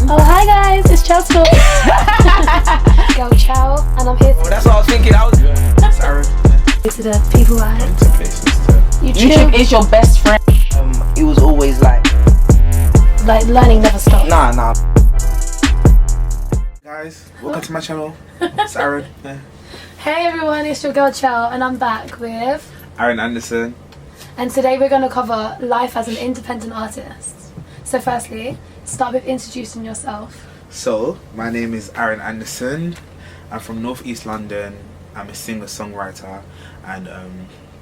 Oh, hi guys, it's ChelsTalks. Girl Chel, and I'm here to... Oh, that's what I was thinking. Sorry. To the people I... To places to... YouTube is your best friend. It was always like learning never stops. Nah. Guys, welcome to my channel. It's Aaron. Yeah. Hey everyone, it's your girl Chel, and I'm back with... Aaron Anderson. And today we're going to cover life as an independent artist. So firstly, start with introducing yourself. So, my name is Aaron Anderson. I'm from North East London. I'm a singer-songwriter, and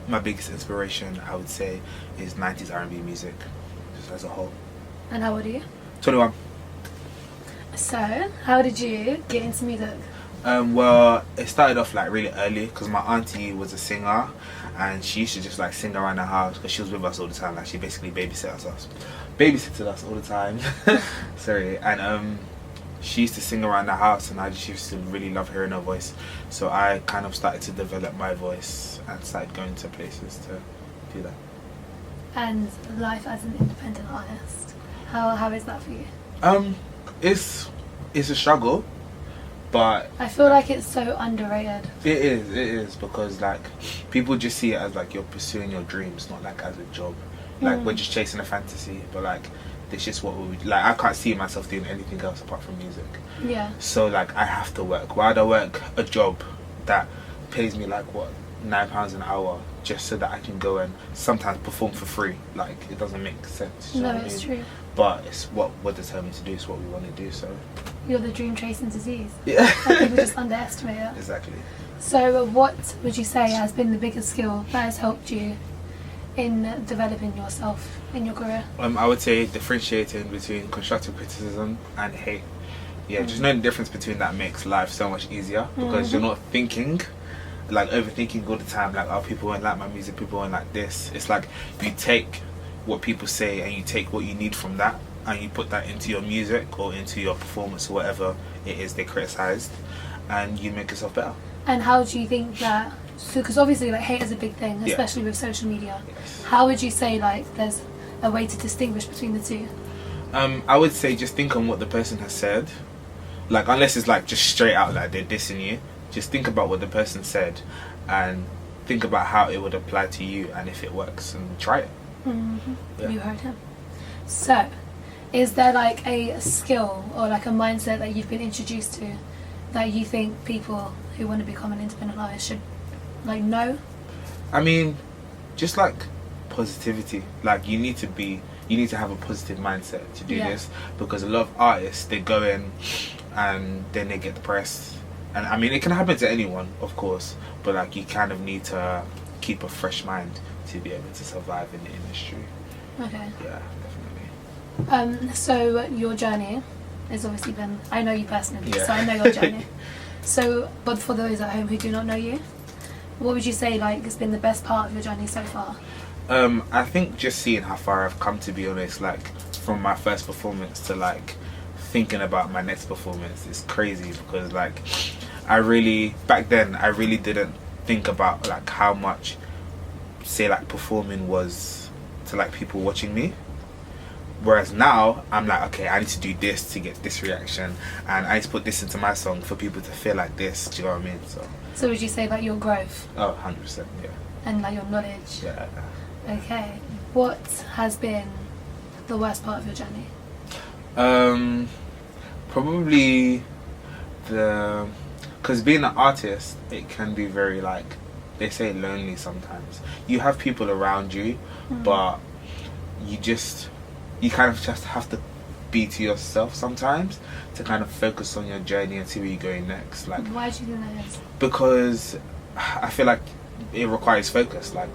my biggest inspiration, I would say, is 90s R&B music, just as a whole. And how old are you? 21. So, how did you get into music? Well, it started off like really early because my auntie was a singer, and she used to just like sing around the house because she was with us all the time. Like she basically babysitted us all the time. Sorry, and she used to sing around the house, and I just used to really love hearing her voice. So I kind of started to develop my voice and started going to places to do that. And life as an independent artist, how is that for you? It's a struggle. But I feel like it's so underrated. It is because like people just see it as like you're pursuing your dreams, not like as a job. Like we're just chasing a fantasy, but like it's just what we like. I can't see myself doing anything else apart from music. Yeah. So like I have to work. Why do I work a job that pays me like what, £9 an hour just so that I can go and sometimes perform for free? Like it doesn't make sense. No, it's true. But it's what we're determined to do. It's what we want to do. So you're the dream chasing disease. Yeah. And people just underestimate it. Exactly. So what would you say has been the biggest skill that has helped you in developing yourself in your career? I would say differentiating between constructive criticism and hate. Yeah, just knowing the difference between that makes life so much easier because you're not thinking, like overthinking all the time, like, oh, people won't like my music, people won't like this. It's like you take what people say and you take what you need from that and you put that into your music or into your performance or whatever it is they criticized, and you make yourself better. And how do you think that, because obviously like hate is a big thing, especially with social media. Yes. How would you say like there's a way to distinguish between the two? I would say just think on what the person has said. Like unless it's like just straight out like they're dissing you, just think about what the person said and think about how it would apply to you and if it works, and try it. Yeah. You heard him. So, is there like a skill or like a mindset that you've been introduced to that you think people who want to become an independent artist should like know? I mean, just like positivity. Like you need to have a positive mindset to do this, because a lot of artists, they go in and then they get depressed. And I mean, it can happen to anyone, of course, but like you kind of need to keep a fresh mind to be able to survive in the industry. Okay. Yeah, definitely. So your journey has obviously been, I know you personally, so I know your journey. So, but for those at home who do not know you, what would you say like has been the best part of your journey so far? I think just seeing how far I've come, to be honest, like from my first performance to like thinking about my next performance is crazy, because like back then I really didn't think about like how much, say, like performing was to like people watching me, whereas now I'm like, okay, I need to do this to get this reaction, and I need to put this into my song for people to feel like this. Do you know what I mean? So would you say like your growth? Oh, 100%, yeah. And like your knowledge? Yeah. Okay. What has been the worst part of your journey? Probably because being an artist, it can be very like, they say, lonely sometimes. You have people around you, but you kind of just have to be to yourself sometimes to kind of focus on your journey and see where you're going next. Like, why do you think that is? Because I feel like it requires focus, like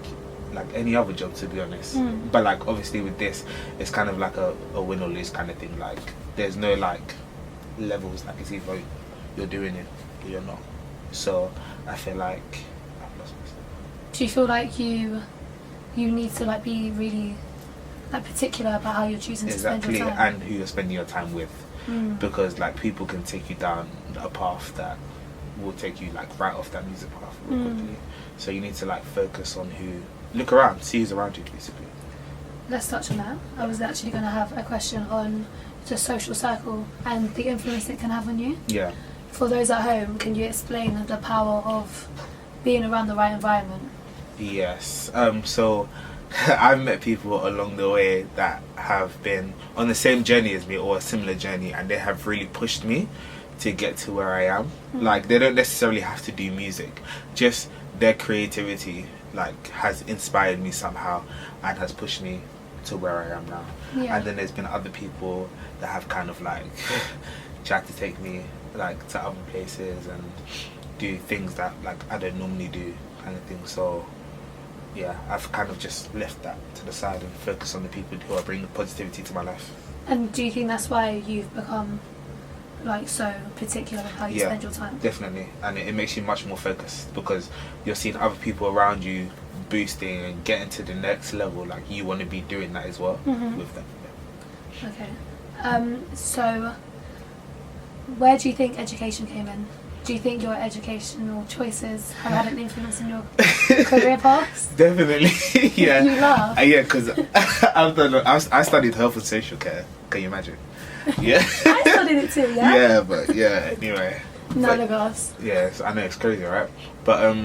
any other job, to be honest. But like obviously with this, it's kind of like a win or lose kind of thing. Like there's no like levels, like it's either you're doing it or you're not. So I feel like I've lost myself. Do you feel like you need to like be really like particular about how you're choosing to spend your time? And who you're spending your time with, because like people can take you down a path that will take you like right off that music path real quickly. So you need to like focus on look around, see who's around you, basically. Let's touch on that. I was actually going to have a question on just social circle and the influence it can have on you. Yeah. For those at home, can you explain the power of being around the right environment? Yes. So I've met people along the way that have been on the same journey as me or a similar journey, and they have really pushed me to get to where I am. Like, they don't necessarily have to do music, just their creativity like has inspired me somehow and has pushed me to where I am now. Yeah. And then there's been other people that have kind of like tried to take me like to other places and do things that like I don't normally do, kind of thing. So yeah, I've kind of just left that to the side and focus on the people who are bringing positivity to my life. And do you think that's why you've become like so particular with how you spend your time? Definitely. And it makes you much more focused because you're seeing other people around you boosting and getting to the next level. Like, you want to be doing that as well with them. Yeah. Okay. So where do you think education came in? Do you think your educational choices have had an influence in your career paths? Definitely. Yeah. You laugh. Yeah, because I studied health and social care. Can you imagine? Yeah. I studied it too, yeah? Yeah, but yeah, anyway. None of us. Yes, I know it's crazy, right? But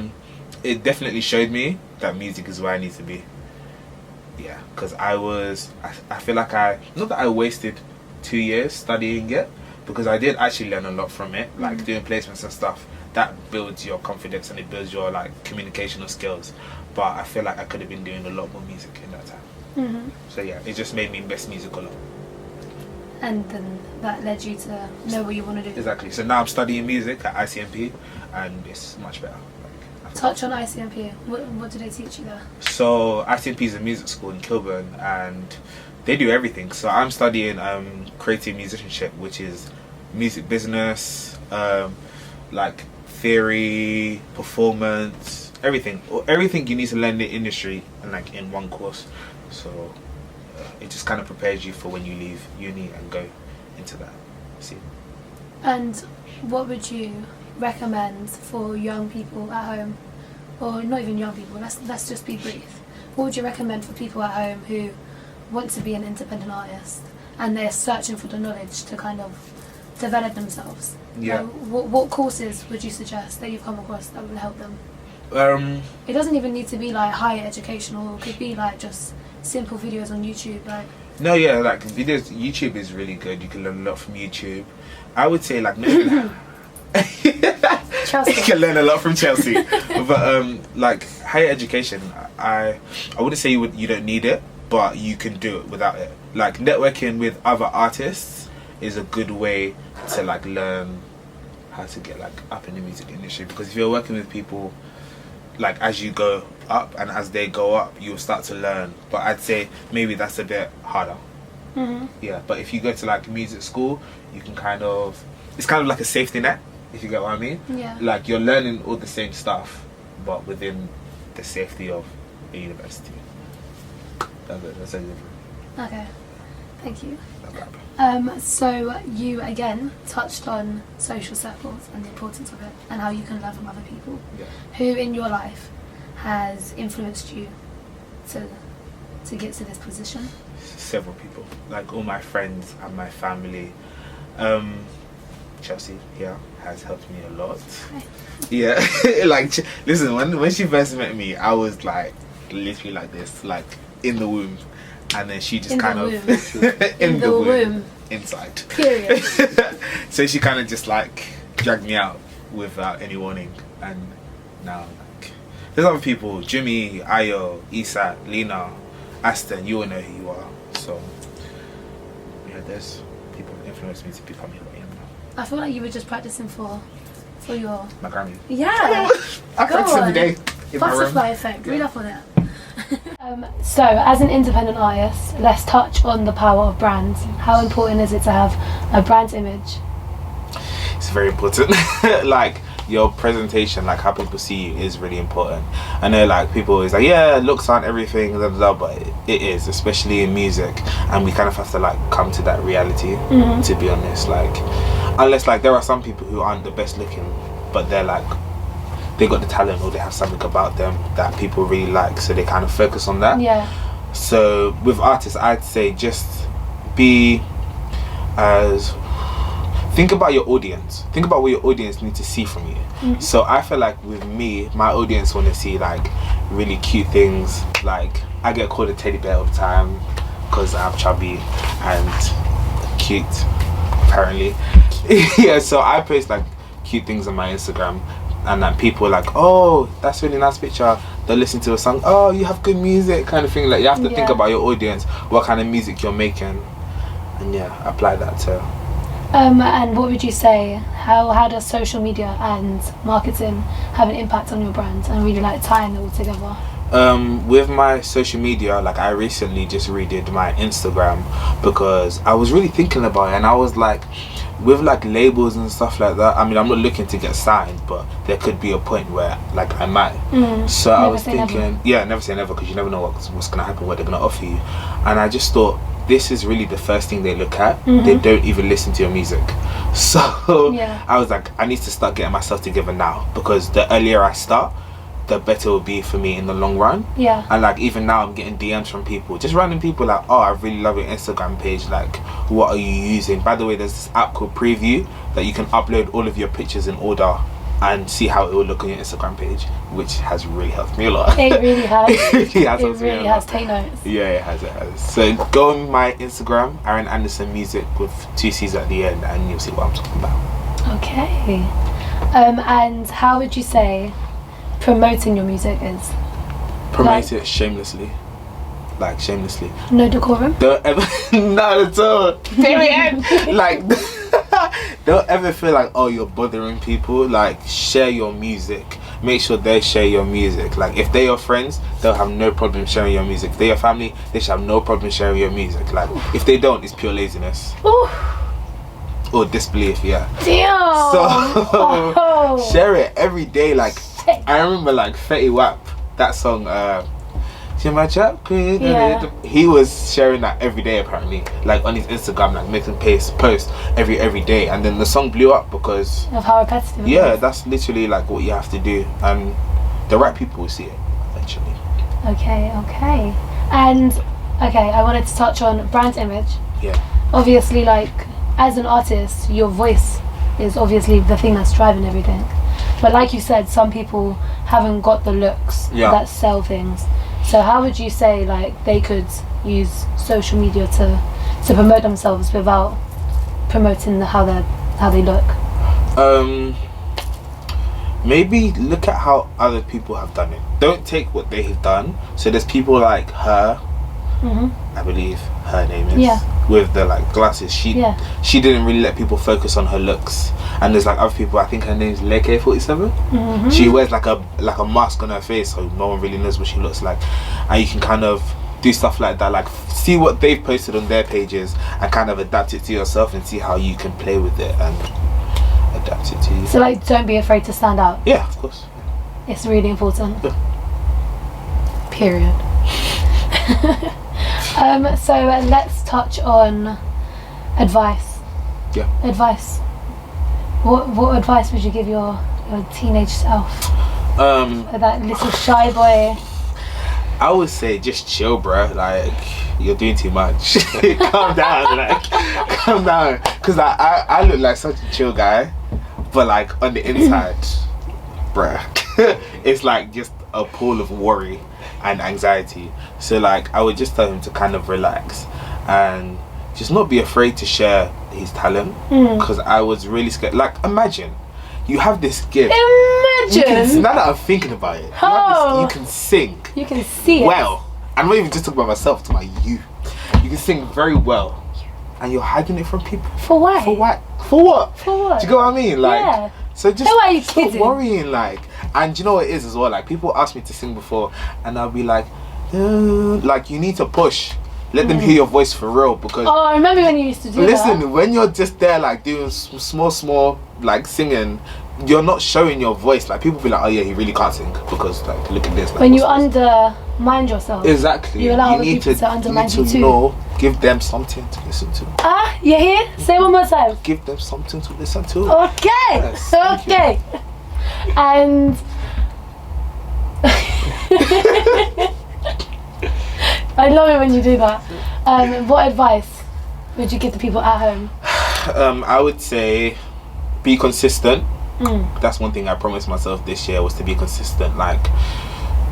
it definitely showed me that music is where I need to be. Yeah, because I feel like not that I wasted 2 years studying it, because I did actually learn a lot from it, like doing placements and stuff. That builds your confidence and it builds your like communicational skills. But I feel like I could have been doing a lot more music in that time. So yeah, it just made me invest music a lot. And then that led you to know what you want to do. Exactly. So now I'm studying music at ICMP, and it's much better. Touch on ICMP. What do they teach you there? So ICMP is a music school in Kilburn, and they do everything. So I'm studying creative musicianship, which is music business, like theory, performance, everything you need to learn in the industry, and like in one course. So it just kind of prepares you for when you leave uni and go into that. See. And what would you recommend for young people at home, or not even young people? Let's just be brief. What would you recommend for people at home who want to be an independent artist and they're searching for the knowledge to kind of develop themselves? Yeah. What courses would you suggest that you've come across that would help them? It It doesn't even need to be like higher educational. It could be like just simple videos on YouTube. Like, no, yeah, like videos. YouTube is really good. You can learn a lot from YouTube. I would say like maybe Chelsea. you can learn a lot from Chelsea, but like higher education, I wouldn't say you don't need it, but you can do it without it. Like networking with other artists is a good way to like learn how to get like up in the music industry, because if you're working with people, like as you go up and as they go up, you'll start to learn. But I'd say maybe that's a bit harder. Yeah, but if you go to like music school, you can it's kind of like a safety net, if you get what I mean. Yeah. Like you're learning all the same stuff, but within the safety of a university. That's it. Okay, thank you. No problem. So you again touched on social circles and the importance of it and how you can learn from other people. Yeah. Who in your life has influenced you to get to this position? Several people, like all my friends and my family. Chelsea here has helped me a lot. Okay. Yeah, like listen, when she first met me, I was like literally like this, like in the womb, and then she just in the womb inside. Period. So she kind of just like dragged me out without any warning, and now like there's other people: Jimmy, Ayo, Isa, Lena, Aston. You all know who you are. So yeah, there's people that influenced me to become who I am now. I feel like you were just practicing for your My Grammy. yeah. I Go practice on. every day in my room. Butterfly effect. Read up on it. So, as an independent artist, let's touch on the power of brands. How important is it to have a brand image? It's very important. Like your presentation, like how people see you, is really important. I know like people always like, yeah, looks aren't everything, blah, blah, blah, but it is, especially in music, and we kind of have to like come to that reality. To be honest, like unless like there are some people who aren't the best looking, but they're like they got the talent or they have something about them that people really like, so they kind of focus on that. Yeah. So with artists, I'd say just be as think about your audience. Think about what your audience need to see from you. So I feel like with me, my audience want to see like really cute things. Like I get called a teddy bear all the time because I'm chubby and cute, apparently. Yeah, so I post like cute things on my Instagram, and like people are like, oh, that's a really nice picture. They'll listen to a song, oh, you have good music, kind of thing. Like you have to think about your audience, what kind of music you're making, and yeah, apply that to. And what would you say? How does social media and marketing have an impact on your brand, and really like tying it all together? With my social media, like I recently just redid my Instagram because I was really thinking about it, and I was like, with like labels and stuff like that, I mean, I'm not looking to get signed, but there could be a point where like I might. So I was thinking, yeah, never say never, because you never know what's gonna happen, what they're gonna offer you. And I just thought, this is really the first thing they look at. They don't even listen to your music. So I was like, I need to start getting myself together now, because the earlier I start, the better it will be for me in the long run. And like even now I'm getting DMs from people, just random people, like, oh, I really love your Instagram page, like what are you using? By the way, there's this app called Preview that you can upload all of your pictures in order and see how it will look on your Instagram page, which has really helped me a lot. It really has. It really has. Take notes. Yeah, it has. So go on my Instagram, Aaron Anderson Music with 2 C's at the end, and you'll see what I'm talking about. Okay. And how would you say promoting your music is? Promote it shamelessly. Like shamelessly. No decorum? Don't ever not at all. Period. Like don't ever feel like, oh, you're bothering people. Like share your music. Make sure they share your music. Like if they're your friends, they'll have no problem sharing your music. If they're your family, they should have no problem sharing your music. Like if they don't, it's pure laziness. Or disbelief, yeah. Damn. So share it every day. Like I remember like Fetty Wap, that song, my chap queen. He was sharing that every day apparently, like on his Instagram, like making post every day, and then the song blew up because of how repetitive it is. That's literally like what you have to do, and the right people will see it eventually. Okay. And I wanted to touch on brand image. Obviously, like as an artist, your voice is obviously the thing that's driving everything, but like you said, some people haven't got the looks that sell things. So how would you say like they could use social media to promote themselves without promoting how they look? Maybe look at how other people have done it. Don't take what they have done. So there's people like her, I believe her name is, with the like glasses. She didn't really let people focus on her looks. And there's like other people, I think her name's Leke47. She wears like a mask on her face, so no one really knows what she looks like. And you can kind of do stuff like that, like see what they've posted on their pages and kind of adapt it to yourself and see how you can play with it and adapt it to you. So like, don't be afraid to stand out. Yeah, of course. It's really important. Period. So let's touch on advice. Advice. What advice would you give your teenage self? That little shy boy. I would say just chill, bro. Like you're doing too much. Calm down, like calm down. Cause I look like such a chill guy, but like on the inside, bruh, it's like just a pool of worry and anxiety. So like I would just tell him to kind of relax and just not be afraid to share his talent, because I was really scared. Like imagine you have this gift. Now that I'm thinking about it, you can sing. You can see it. Well, I'm not even just talking about myself, to my you. You can sing very well, and you're hiding it from people. For what? For what? For what? For what? Do you get what I mean? Like, so just stop worrying. Like, and you know what it is as well. Like, people ask me to sing before, and I'll be like, like you need to push. Let them hear your voice for real, because I remember when you used to do that. Listen, when you're just there like doing small like singing, you're not showing your voice. Like people be like, oh yeah, he really can't sing because like look at this. Like, when you undermine yourself. Exactly. You allow other people to undermine you too. Know, give them something to listen to. You hear? Say it one more time. Give them something to listen to. Okay. Yes, okay. And I love it when you do that. What advice would you give the people at home? I would say be consistent. That's one thing I promised myself this year, was to be consistent. Like,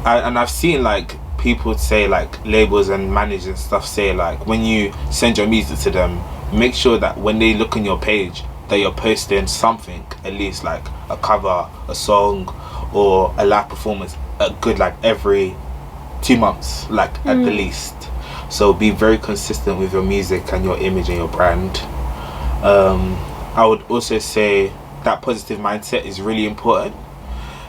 I've seen like people say, like labels and managers and stuff say, like when you send your music to them, make sure that when they look on your page that you're posting something, at least like a cover, a song, or a live performance, a good like every 2 months, like at the least. So be very consistent with your music and your image and your brand. I would also say that positive mindset is really important,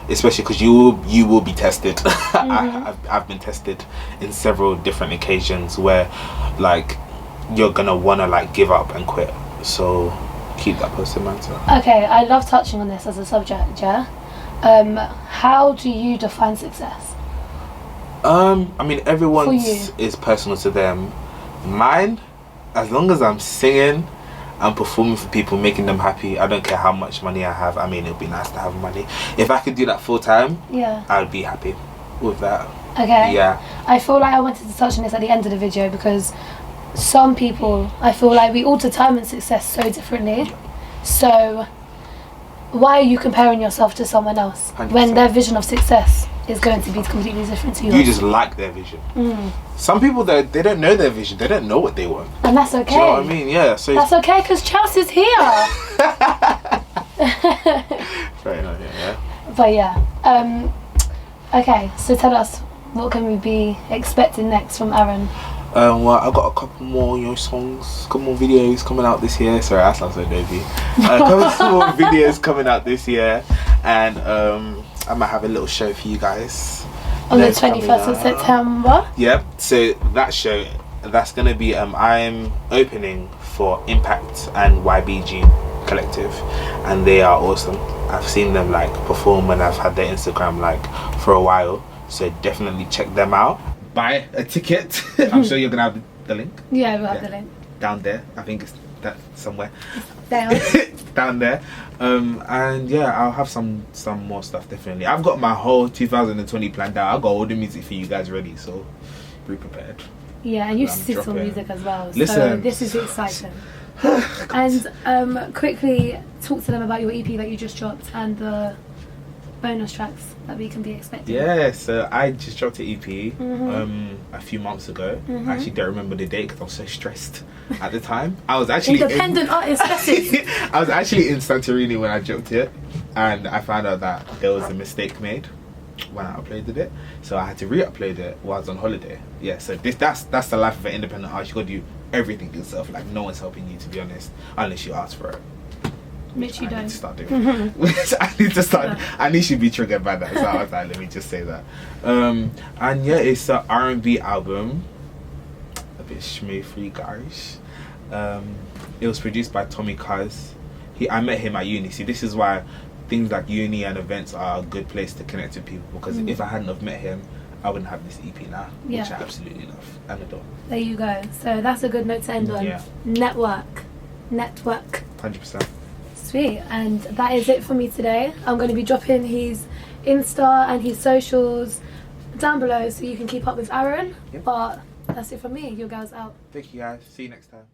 especially because you will be tested. I've been tested in several different occasions where like you're gonna wanna like give up and quit. So keep that positive mindset. Okay, I love touching on this as a subject. Yeah. How do you define success? I mean, everyone's is personal to them. Mine, as long as I'm singing and performing for people, making them happy, I don't care how much money I have. I mean, it would be nice to have money. If I could do that full time, I would be happy with that. Okay. Yeah. I feel like I wanted to touch on this at the end of the video because some people, I feel like we all determine success so differently. So why are you comparing yourself to someone else 100%. when their vision of success is going to be completely different to yours? You just like their vision. Some people, they don't know their vision. They don't know what they want. And that's okay. Do you know what I mean? Yeah. So that's okay because Chels is here. Fair enough. Yeah. But yeah. Okay, so tell us, what can we be expecting next from Aaron? Well, I got a couple more, songs, couple more videos coming out this year. Sorry, that sounds so nosy. A couple more videos coming out this year, and I might have a little show for you guys on the 21st of September. Yep. So that show, that's gonna be I'm opening for Impact and YBG Collective, and they are awesome. I've seen them like perform and I've had their Instagram like for a while, so definitely check them out. Buy a ticket. I'm sure you're gonna have the link. Yeah, we'll have the link down there. I think it's that somewhere down down there. And yeah, I'll have some more stuff definitely. I've got my whole 2020 planned out. I've got all the music for you guys ready, so be prepared. Yeah, and you sit on music as well. Listen, so this is exciting. And quickly talk to them about your EP that you just dropped and the bonus tracks that we can be expecting. Yeah, so I just dropped an EP a few months ago. I actually don't remember the date because I was so stressed at the time. I was actually Independent artist. I was actually in Santorini when I dropped it, and I found out that there was a mistake made when I uploaded it, so I had to re-upload it while I was on holiday. Yeah, so that's the life of an independent artist. You got to do everything yourself. Like no one's helping you, to be honest, unless you ask for it. Which you don't. I need to start doing. Which I need to start. I need to be triggered by that. So I was like, let me just say that. And yeah, it's an R&B album, a bit smooth for you guys. It was produced by Tommy Cuz. I met him at uni. See, this is why things like uni and events are a good place to connect with people, because if I hadn't have met him, I wouldn't have this EP now, which I absolutely love and adore. There you go. So that's a good note to end on. Yeah. Network. 100%. Sweet. And that is it for me today. I'm going to be dropping his Insta and his socials down below so you can keep up with Aaron. But that's it from me. Your girl's out. Thank you guys. See you next time.